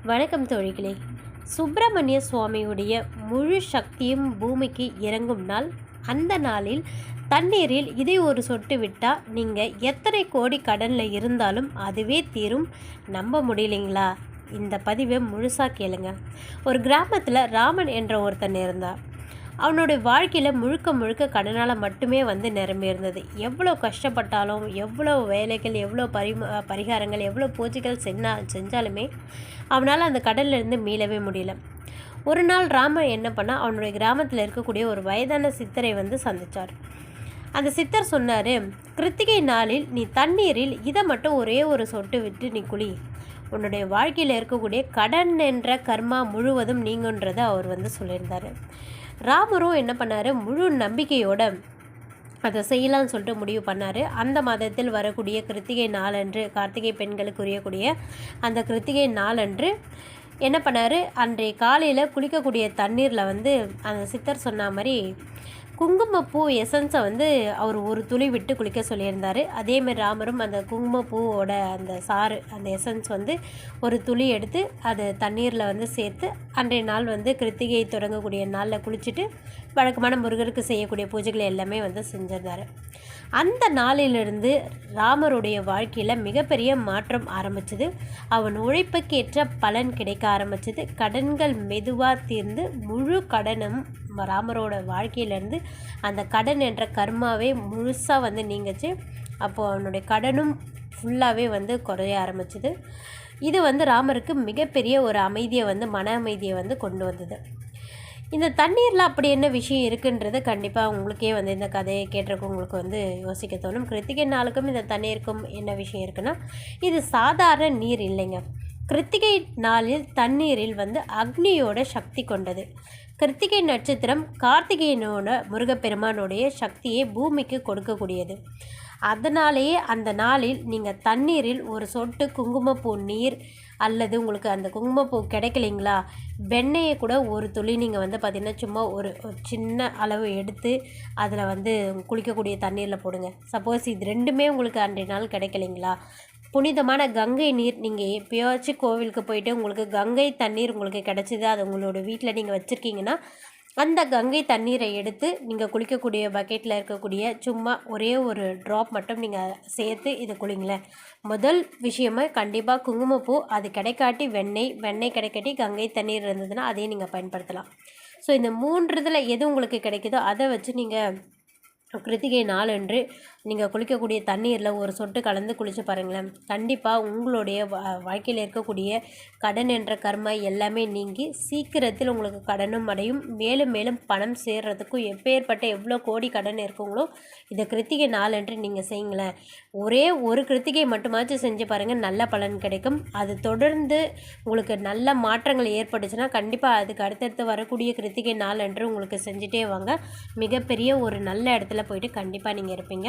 வணக்கம் தோழிகளே. சுப்பிரமணிய சுவாமியுடைய முழு சக்தியும் பூமிக்கு இறங்கும் நாள். அந்த நாளில் தண்ணீரில் இதை ஒரு சொட்டு விட்டால் நீங்கள் எத்தனை கோடி கடனில் இருந்தாலும் அதுவே தீரும். நம்ப முடியலைங்களா? இந்த பதிவை முழுசாக கேளுங்க. ஒரு கிராமத்தில் ராமன் என்ற ஒருத்தன் இருந்தான். அவனுடைய வாழ்க்கையில் முழுக்க முழுக்க கடனால் மட்டுமே நிரம்பி இருந்தது. எவ்வளோ கஷ்டப்பட்டாலும், எவ்வளோ வேலைகள், எவ்வளோ பரிகாரங்கள், எவ்வளோ பூஜைகள் செஞ்சாலுமே அவனால் அந்த கடல்லேருந்து மீளவே முடியல. ஒரு நாள் ராமன் என்ன பண்ணால், அவனுடைய கிராமத்தில் இருக்கக்கூடிய ஒரு வயதான சித்தரை சந்தித்தார். அந்த சித்தர் சொன்னார், கிருத்திகை நாளில் நீ தண்ணீரில் இதை மட்டும் ஒரே ஒரு சொட்டு விட்டு நீ குளி. உன்னுடைய வாழ்க்கையில் இருக்கக்கூடிய கடன் என்ற கர்மா முழுவதும் நீங்குன்றதை அவர் சொல்லியிருந்தார். ராமரும் என்ன பண்ணார், முழு நம்பிக்கையோடு அதை செய்யலான்னு சொல்லிட்டு முடிவு பண்ணார். அந்த மாதத்தில் வரக்கூடிய கிருத்திகை நாளன்று, கார்த்திகை பெண்களுக்கு உரியக்கூடிய அந்த கிருத்திகை நாளன்று என்ன பண்ணார், அன்றைய காலையில் குளிக்கக்கூடிய தண்ணீரில் அந்த சித்தர் சொன்ன மாதிரி குங்குமப்பூ எசன்ஸை அவர் ஒரு துளி விட்டு குளிக்க சொல்லியிருந்தார். அதேமாதிரி ராமரும் அந்த குங்குமப்பூவோட அந்த சாறு, அந்த எசன்ஸ் ஒரு துளி எடுத்து அது தண்ணீரில் சேர்த்து அன்றைய நாள் கிருத்திகை தொடங்கக்கூடிய நாளில் குளிச்சுட்டு வழக்கமான முருகருக்கு செய்யக்கூடிய பூஜைகளை எல்லாமே செஞ்சிருந்தார். அந்த நாளிலிருந்து ராமருடைய வாழ்க்கையில் மிகப்பெரிய மாற்றம் ஆரம்பிச்சது. அவன் உழைப்புக்கேற்ற பலன் கிடைக்க ஆரம்பிச்சது. கடன்கள் மெதுவாக தீர்ந்து முழு கடனும் ராமரோட வாழ்க்கையிலேருந்து அந்த கடன் என்ற கர்மாவே முழுசாக நீங்கச்சு. அப்போது அவனுடைய கடனும் ஃபுல்லாகவே குறைய ஆரம்பிச்சது. இது ராமருக்கு மிகப்பெரிய ஒரு அமைதியை மன அமைதியை கொண்டு வந்தது. இந்த தண்ணீரில் அப்படி என்ன விஷயம் இருக்குன்றது கண்டிப்பாக உங்களுக்கே இந்த கதையை கேட்டிருக்க உங்களுக்கு யோசிக்க தோணும். கிருத்திகை நாளுக்கும் இந்த தண்ணீருக்கும் என்ன விஷயம் இருக்குன்னா, இது சாதாரண நீர் இல்லைங்க. கிருத்திகை நாளில் தண்ணீரில் அக்னியோட சக்தி கொண்டது. கிருத்திகை நட்சத்திரம் கார்த்திகேயனோட முருகப்பெருமானுடைய சக்தியை பூமிக்கு கொடுக்கக்கூடியது. அதனாலேயே அந்த நாளில் நீங்கள் தண்ணீரில் ஒரு சொட்டு குங்குமப்பூ நீர், அல்லது உங்களுக்கு அந்த குங்குமப்பூ கிடைக்கலைங்களா, வெண்ணெயை கூட ஒரு துளி நீங்கள் பார்த்திங்கன்னா சும்மா ஒரு சின்ன அளவு எடுத்து அதில் குளிக்கக்கூடிய தண்ணீரில் போடுங்க. சப்போஸ் இது ரெண்டுமே உங்களுக்கு அன்றைய நாள் கிடைக்கலைங்களா, புனிதமான கங்கை நீர், நீங்கள் எப்போயாச்சும் கோவிலுக்கு போயிட்டு உங்களுக்கு கங்கை தண்ணீர் உங்களுக்கு கிடச்சிது, அது உங்களோட வீட்டில் நீங்கள் வச்சுருக்கீங்கன்னா அந்த கங்கை தண்ணீரை எடுத்து நீங்கள் குளிக்கக்கூடிய பக்கெட்டில் இருக்கக்கூடிய சும்மா ஒரே ஒரு ட்ராப் மட்டும் நீங்கள் சேர்த்து இதை குளிங்களேன். முதல் விஷயமா கண்டிப்பாக குங்குமப்பூ, அது கிடைக்காட்டி வெண்ணெய் கிடைக்காட்டி கங்கை தண்ணீர் இருந்ததுன்னா அதையும் நீங்கள் பயன்படுத்தலாம். ஸோ இந்த 3 இதில் எது உங்களுக்கு கிடைக்குதோ அதை வச்சு நீங்கள் கிருத்திகை நாளன்று நீங்கள் குளிக்கக்கூடிய தண்ணீரில் ஒரு சொட்டு கலந்து குளித்து பாருங்களேன். கண்டிப்பாக உங்களுடைய வாழ்க்கையில் இருக்கக்கூடிய கடன் என்ற கர்மா எல்லாமே நீங்கி சீக்கிரத்தில் உங்களுக்கு கடனும் அடையும். மேலும் மேலும் பணம் சேர்றதுக்கும் எப்பேற்பட்ட எவ்வளோ கோடி கடன் இருக்குங்களோ இதை கிருத்திகை நாளன்று நீங்கள் செய்யுங்களேன். ஒரே ஒரு கிருத்திகை மட்டுமாச்சும் செஞ்சு பாருங்கள், நல்ல பலன் கிடைக்கும். அது தொடர்ந்து உங்களுக்கு நல்ல மாற்றங்கள் ஏற்பட்டுச்சுன்னா கண்டிப்பாக அதுக்கு அடுத்தடுத்து வரக்கூடிய கிருத்திகை நாளன்று உங்களுக்கு செஞ்சுட்டே வாங்க. மிகப்பெரிய ஒரு நல்ல இடத்துல போயிட்டு கண்டிப்பாக நீங்கள் இருப்பீங்க.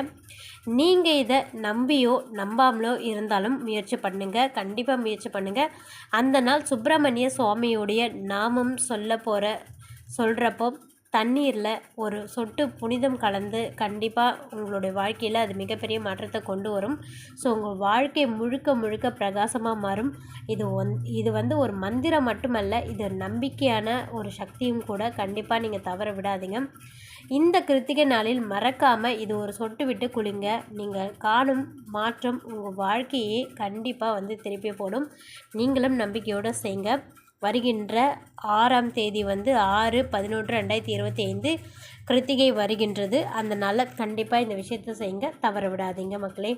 நீங்கள் இதை நம்பியோ நம்பாமலோ இருந்தாலும் முயற்சி பண்ணுங்கள், கண்டிப்பாக முயற்சி பண்ணுங்கள். அந்த நாள் சுப்பிரமணிய சுவாமியுடைய நாமம் சொல்கிறப்போ தண்ணீரில் ஒரு சொட்டு புனிதம் கலந்து கண்டிப்பாக உங்களுடைய வாழ்க்கையில் அது மிகப்பெரிய மாற்றத்தை கொண்டு வரும். ஸோ உங்கள் வாழ்க்கை முழுக்க முழுக்க பிரகாசமாக மாறும். இது ஒரு மந்திரம் மட்டுமல்ல, இது நம்பிக்கையான ஒரு சக்தியும் கூட. கண்டிப்பாக நீங்கள் தவற விடாதீங்க. இந்த கிருத்திகை நாளில் மறக்காமல் இது ஒரு சொட்டு விட்டு குளிங்க. நீங்கள் காணும் மாற்றம் உங்கள் வாழ்க்கையே கண்டிப்பாக திருப்பி போடும். நீங்களும் நம்பிக்கையோடு செய்யுங்க. வருகின்ற 6ஆம் தேதி 6/11/2025 கிருத்திகை வருகின்றது. அந்த நாளில் கண்டிப்பாக இந்த விஷயத்தை செய்யுங்க, தவற விடாதீங்க மக்களே.